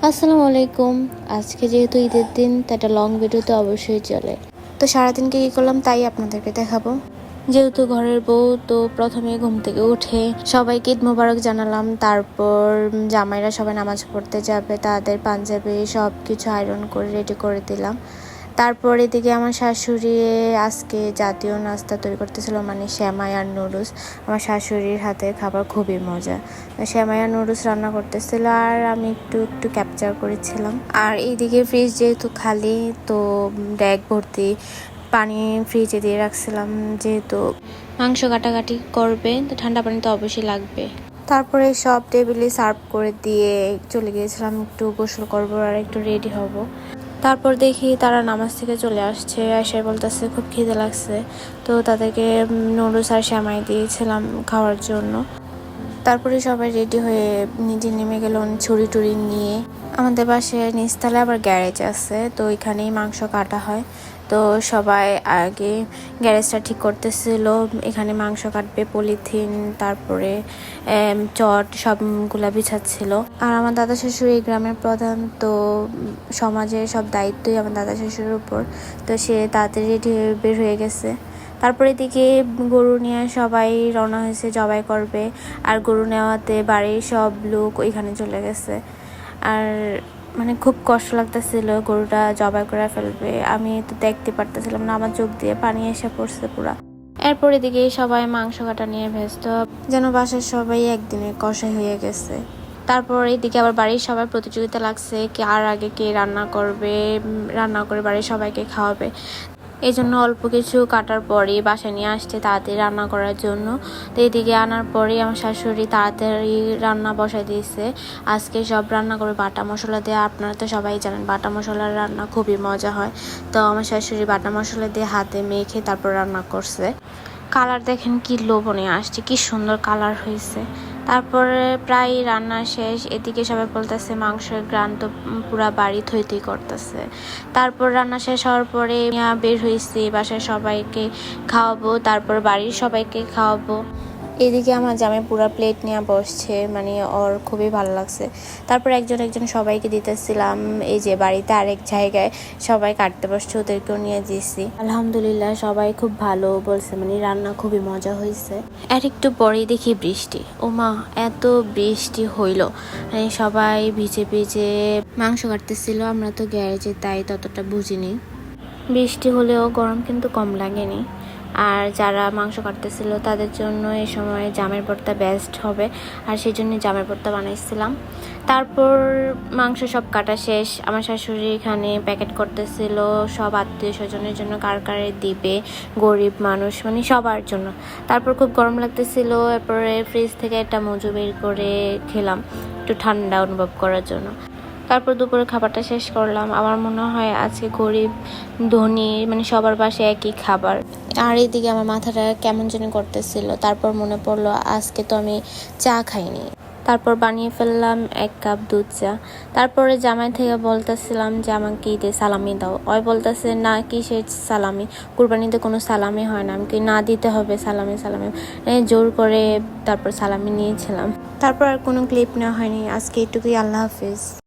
আসসালামু আলাইকুম। আজকে যেহেতু ঈদের দিন তাই একটা লং ভিডিও তো অবশ্যই চলে। তো সারাদিন কি করলাম তাই আপনাদেরকে দেখাবো। যেহেতু ঘরের বউ, তো প্রথমে ঘুম থেকে উঠে সবাইকে ঈদ মোবারক জানালাম। তারপর জামাইরা সবাই নামাজ পড়তে যাবে, তাদের পাঞ্জাবি সব কিছু আয়রন করে রেডি করে দিলাম। তারপর এদিকে আমার শাশুড়ি আজকে জাতীয় নাস্তা তৈরি করতেছিল, মানে সেমাই আর নুডলস। আমার শাশুড়ির হাতের খাবার খুবই মজা। সেমাই আর নুডলস রান্না করতেছিল আর আমি একটু একটু ক্যাপচার করেছিলাম। আর এইদিকে ফ্রিজ যেহেতু খালি, তো ব্যাগ ভর্তি পানি ফ্রিজে দিয়ে রাখছিলাম, যেহেতু মাংস কাটাকাটি করবে তো ঠান্ডা পানি তো অবশ্যই লাগবে। তারপরে সব টেবিলে সার্ভ করে দিয়ে চলে গিয়েছিলাম, একটু গোসল করবো আর একটু রেডি হব। তারপর দেখি তারা নামাজ থেকে চলে আসছে, এসে বলতেছে খুব খিদে লাগছে। তো তাদেরকে নুডলস আর সেমাই দিয়েছিলাম খাওয়ার জন্য। তারপরে সবাই রেডি হয়ে নিচে নেমে গেল ছুরি টুরি নিয়ে। আমাদের পাশে নিচতলায় আবার গ্যারেজ আছে, তো ওইখানেই মাংস কাটা হয়। তো সবাই আগে গ্যারেজটা ঠিক করতেছিল, এখানে মাংস কাটবে, পলিথিন তারপরে চট সবগুলা বিছাচ্ছিল। আর আমার দাদা শ্বশুর এই গ্রামের প্রধান, তো সমাজের সব দায়িত্বই আমার দাদা শ্বশুরের উপর। তো সে তাড়াতাড়ি রেডি হয়ে বের হয়ে গেছে। তারপরে দিকে গরু নিয়ে সবাই রওনা হয়েছে, জবাই করবে। আর গরু নেওয়াতে বাড়ির সব লোক ওইখানে চলে গেছে। আর মানে খুব কষ্ট লাগতেছিল, গরুটা জবাই করে ফেলবে, আমি তো দেখতে পারতেছিলাম না, আমার চোখ দিয়ে পানি এসে পড়ছে পুরা। এরপর এদিকে সবাই মাংস কাটা নিয়ে ব্যস্ত, যেন বাসার সবাই একদিনে কষাই হয়ে গেছে। তারপর এইদিকে আবার বাড়ির সবাই প্রতিযোগিতা লাগছে, কে আর আগে কে রান্না করবে, রান্না করে বাড়ির সবাইকে খাওয়াবে। এই জন্য অল্প কিছু কাটার পরেই বাসায় নিয়ে আসছে তাড়াতাড়ি রান্না করার জন্য। তো এদিকে আনার পরেই আমার শাশুড়ি তাড়াতাড়ি রান্না বসাই দিয়েছে। আজকে সব রান্না করবে বাটা মশলা দিয়ে। আপনারা তো সবাই জানেন বাটা মশলার রান্না খুবই মজা হয়। তো আমার শাশুড়ি বাটা মশলা দিয়ে হাতে মেখে তারপর রান্না করছে। কালার দেখেন কি লোভনীয় আসছে, কি সুন্দর কালার হয়েছে। তারপরে প্রায় রান্না শেষ, এদিকে সবাই বলতেছে মাংসের গ্রান তো পুরা বাড়ি থই করতেছে। তারপর রান্না শেষ হওয়ার পরে বের হয়েছি বাসায় সবাইকে খাওয়াবো, তারপর বাড়ির সবাইকে খাওয়াবো। এদিকে আমার জামাই পুরা প্লেট নিয়ে বসছে, মানে ওর খুবই ভালো লাগছে। তারপর একজন একজন সবাইকে দিতেছিলাম। এই যে বাড়িতে আরেক জায়গায় সবাই কাটতে বসছে, ওদেরকেও নিয়ে দিয়েছি। আলহামদুলিল্লাহ সবাই খুব ভালো বলছে, মানে রান্না খুবই মজা হয়েছে। আর একটু পরেই দেখি বৃষ্টি, ও মা এত বৃষ্টি হইল, মানে সবাই ভিজে ভিজে মাংস কাটতেছিল। আমরা তো গ্যারেজে তাই ততটা বুঝিনি। বৃষ্টি হলেও গরম কিন্তু কম লাগেনি। আর যারা মাংস কাটতেছিল তাদের জন্য এই সময় জামের ভর্তা বেস্ট হবে, আর সেই জন্য জামের ভর্তা বানাইছিলাম। তারপর মাংস সব কাটা শেষ, আমার শাশুড়ি এখানে প্যাকেট করতেছিল সব আত্মীয় স্বজনের জন্য, কার কারে দিবে, গরিব মানুষ মানে সবার জন্য। তারপর খুব গরম লাগতেছিল, এরপরে ফ্রিজ থেকে একটা মজু বের করে খেলাম একটু ঠান্ডা অনুভব করার জন্য। তারপর দুপুরে খাবারটা শেষ করলাম। আমার মনে হয় আজকে গরিব ধনী মানে সবার বাসায় একই খাবার। আর এইদিকে আমার মাথাটা কেমন যেন করতেছিল। তারপর মনে পড়লো আজকে তো আমি চা খাইনি। তারপর বানিয়ে ফেললাম 1 কাপ দুধ চা। তারপরে জামাই থেকে বলতেছিলাম যে আমাকে ঈদে সালামি দাও। ওই বলতেছে না, কি সে সালামি, কুরবানিতে কোনো সালামি হয় না। আমাকে না দিতে হবে সালামি সালামি, জোর করে তারপর সালামি নিয়েছিলাম। তারপর আর কোনো ক্লিপ নেওয়া হয়নি। আজকে এটুকুই, আল্লাহ হাফিজ।